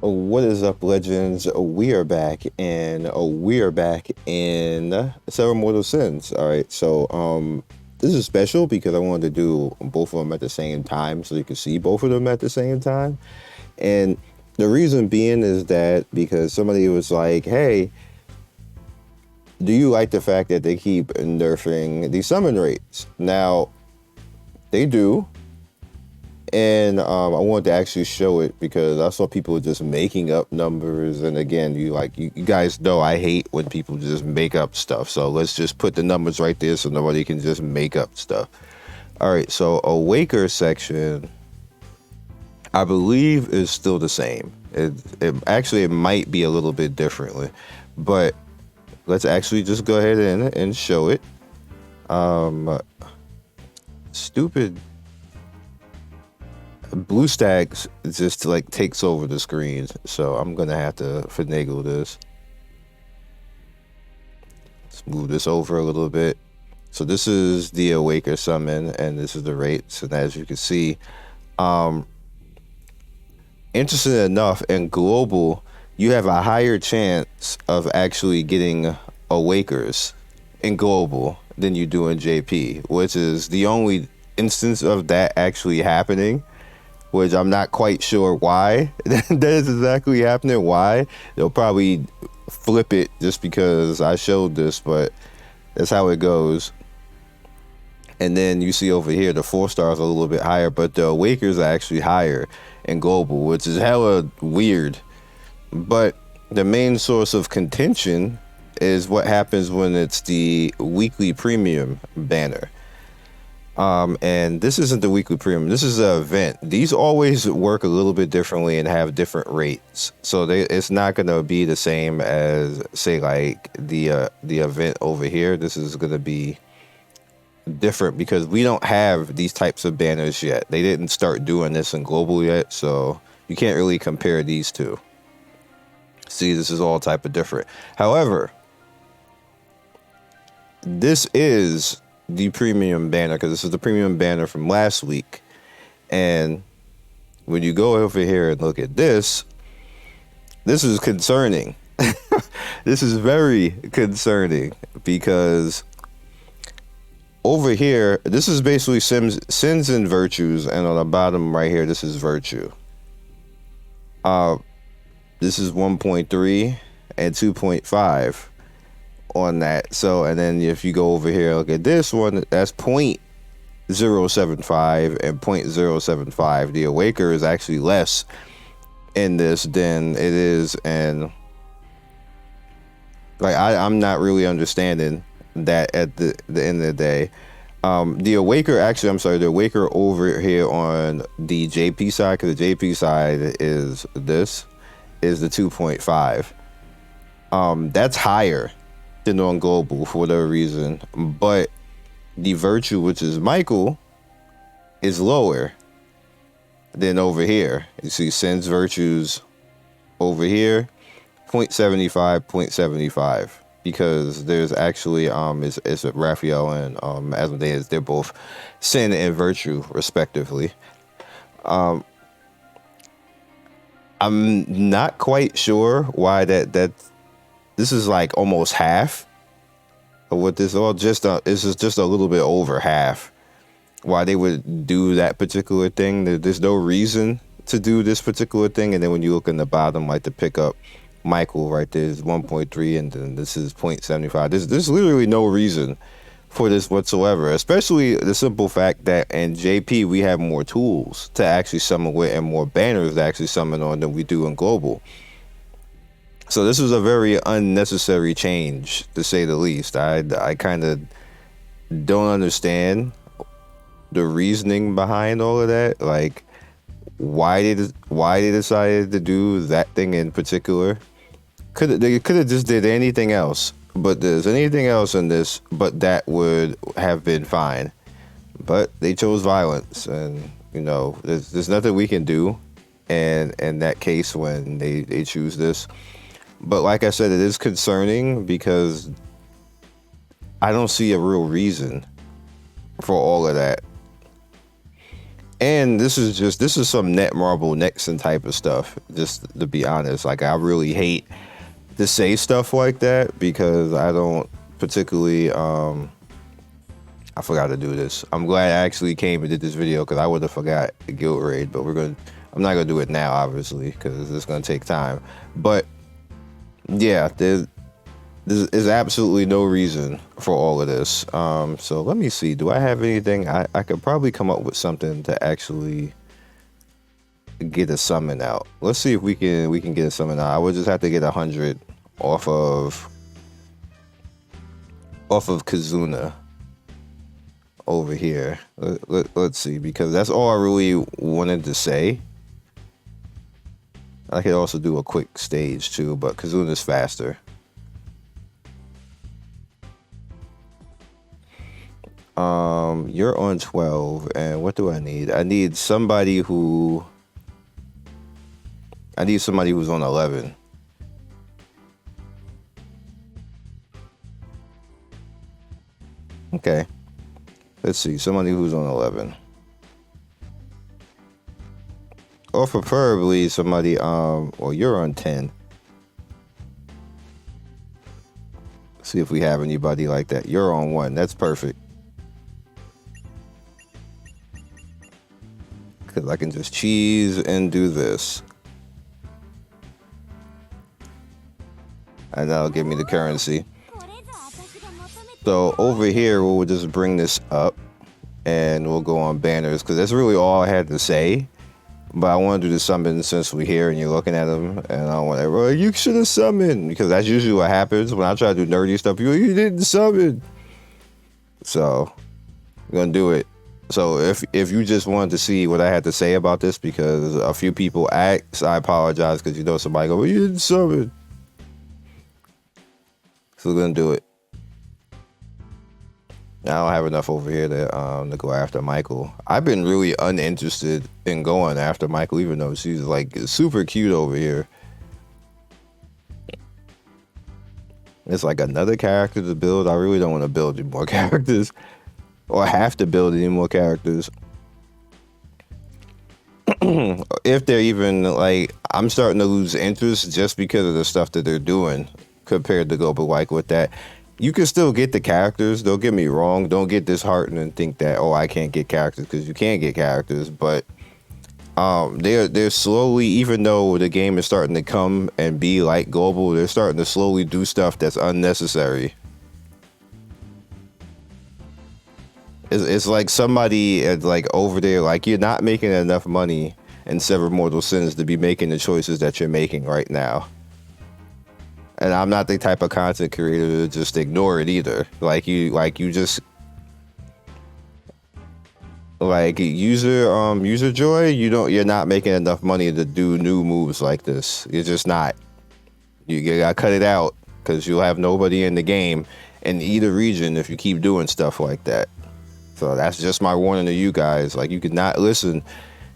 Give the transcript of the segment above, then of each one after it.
What is up, legends? We are back, and we are back in Seven Mortal Sins. All right, so this is special because I wanted to do both of them at the same time, so you can see both of them at the same time. And the reason being is that because somebody was like, "Hey, do you like the fact that they keep nerfing the summon rates?" Now, they do. And I wanted to actually show it because I saw people just making up numbers. And again, you guys know I hate when people just make up stuff. So let's just put the numbers right there so nobody can just make up stuff. All right, so Awaker section, I believe, is still the same. It might be a little bit differently, but let's actually just go ahead and show it. Stupid BlueStacks just like takes over the screen, so I'm gonna have to finagle this. Let's move this over a little bit. So this is the Awaker summon, and this is the rates. And as you can see, interesting enough, in global, you have a higher chance of actually getting Awakers in global than you do in JP, which is the only instance of that actually happening. Which I'm not quite sure why that is exactly happening. Why? They'll probably flip it just because I showed this, but that's how it goes. And then you see over here, the 4-stars are a little bit higher, but the Awakers are actually higher in global, which is hella weird. But the main source of contention is what happens when it's the weekly premium banner. And this isn't the weekly premium. This is an event. These always work a little bit differently and have different rates. So it's not going to be the same as, say, like the event over here. This is going to be different because we don't have these types of banners yet. They didn't start doing this in global yet, so you can't really compare these two. See, this is all type of different. However, this is the premium banner because this is the premium banner from last week. And when you go over here and look at this is concerning. This is very concerning because over here, this is basically sins and virtues, and on the bottom right here, this is virtue. This is 1.3 and 2.5 on that. So, and then if you go over here, look at this one, that's 0.075 and 0.075. The Awaker is actually less in this than it is, and like I'm not really understanding that at the end of the day. The Awaker, actually, I'm sorry, the Awaker over here on the JP side, because the JP side is this, is the 2.5. That's higher than on global for whatever reason, but the virtue, which is Michael, is lower than over here. You see sins virtues over here, 0.75, 0.75, because there's actually it's Raphael and Asmodeus. They're both sin and virtue respectively. I'm not quite sure why that this is like almost half of what this, well, this is just a little bit over half. Why they would do that particular thing. There's no reason to do this particular thing. And then when you look in the bottom, like to pick up Michael right there is 1.3, and then this is 0.75. There's literally no reason for this whatsoever, especially the simple fact that in JP we have more tools to actually summon with and more banners to actually summon on than we do in global. So this was a very unnecessary change, to say the least. I kind of don't understand the reasoning behind all of that. Like, why they decided to do that thing in particular. They could have just did anything else, but there's anything else in this, but that would have been fine. But they chose violence, and you know, there's nothing we can do, and in that case when they choose this. But like I said, it is concerning because I don't see a real reason for all of that. And this is some Netmarble Nexon type of stuff. Just to be honest, like I really hate to say stuff like that because I don't particularly I forgot to do this. I'm glad I actually came and did this video because I would have forgot the guild raid, but I'm not gonna do it now obviously because it's gonna take time. But yeah, there's absolutely no reason for all of this. So let me see. Do I have anything? I could probably come up with something to actually get a summon out. Let's see if we can get a summon out. I would just have to get 100 off of Kazuna over here. Let's see, because that's all I really wanted to say. I could also do a quick stage too, but Kazuna's faster. You're on 12, and what do I need? I need somebody who's on 11. Okay. Let's see, somebody who's on 11. Or preferably somebody, well, you're on 10. See if we have anybody like that. You're on 1. That's perfect. Because I can just cheese and do this. And that'll give me the currency. So over here, we'll just bring this up and we'll go on banners because that's really all I had to say. But I want to do the summon since we're here and you're looking at them, and I want everybody, well, you should have summoned, because that's usually what happens when I try to do nerdy stuff. You didn't summon. So I'm gonna do it. So if you just wanted to see what I had to say about this, because a few people asked, I apologize, because you know somebody go, well, you didn't summon. So we're gonna do it. I don't have enough over here to go after Michael. I've been really uninterested in going after Michael, even though she's like super cute over here. It's like another character to build. I really don't want to build any more characters, or have to build any more characters. If they're even like, I'm starting to lose interest just because of the stuff that they're doing compared to go, but like with that. You can still get the characters, don't get me wrong. Don't get disheartened and think that, oh, I can't get characters, because you can get characters. But they're slowly, even though the game is starting to come and be like global, they're starting to slowly do stuff that's unnecessary. It's like somebody like over there, like you're not making enough money in Severed Mortal Sins to be making the choices that you're making right now. And I'm not the type of content creator to just ignore it either. Like you just like user joy. You're not making enough money to do new moves like this. You're just not. You gotta cut it out, because you'll have nobody in the game in either region if you keep doing stuff like that. So that's just my warning to you guys. Like, you could not listen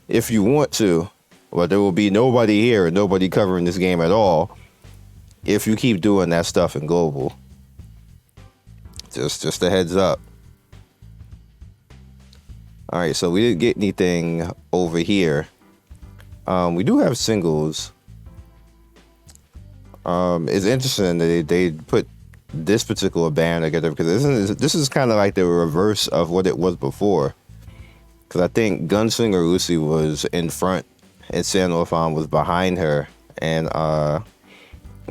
if you want to, but there will be nobody here, nobody covering this game at all, if you keep doing that stuff in global. Just a heads up. All right, so we didn't get anything over here. We do have singles. It's interesting that they put this particular band together, because this is kind of like the reverse of what it was before. Because I think Gunslinger Lucy was in front and Sandalphon was behind her, and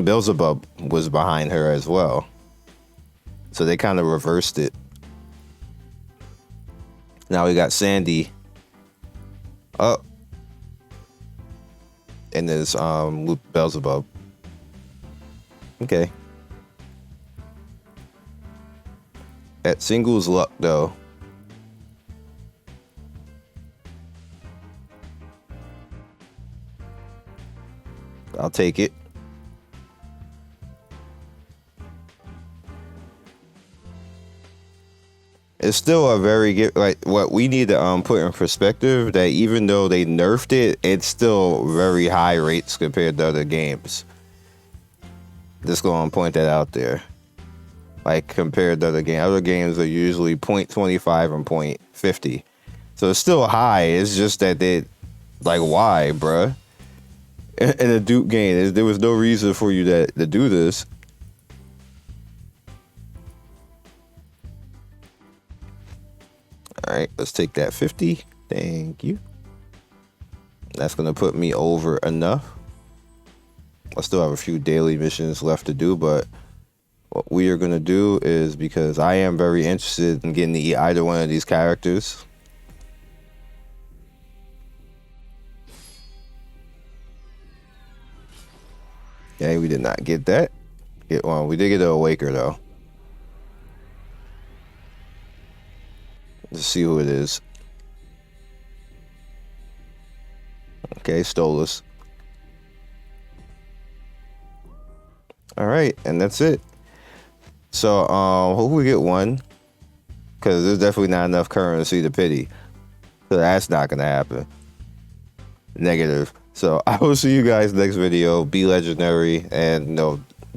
Beelzebub was behind her as well. So they kind of reversed it. Now we got Sandy up, and there's Beelzebub. Okay. At singles luck though. I'll take it. It's still a very good, like, what we need to put in perspective, that even though they nerfed it, it's still very high rates compared to other games. Just going to point that out there. Like, compared to other games are usually 0.25 and 0.50. So it's still high. It's just that they, like, why, bruh? In a Duke game, there was no reason for you to do this. All right, let's take that 50. Thank you. That's gonna put me over enough. I still have a few daily missions left to do, but what we are gonna do is, because I am very interested in getting to eat either one of these characters. Okay, we did not get that. Get one. We did get an Awaker though. Let's see who it is. Okay, Stolas. All right, and that's it. So, hope we get one, because there's definitely not enough currency to pity. So that's not gonna happen. Negative. So I will see you guys next video. Be legendary, and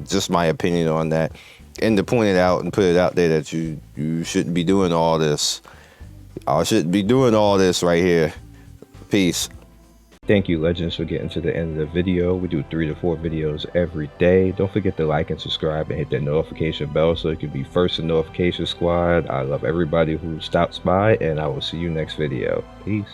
just my opinion on that, and to point it out and put it out there that you shouldn't be doing all this. I shouldn't be doing all this right here. Peace. Thank you, Legends, for getting to the end of the video. We do 3 to 4 videos every day. Don't forget to like and subscribe and hit that notification bell so you can be first in notification squad. I love everybody who stops by, and I will see you next video. Peace.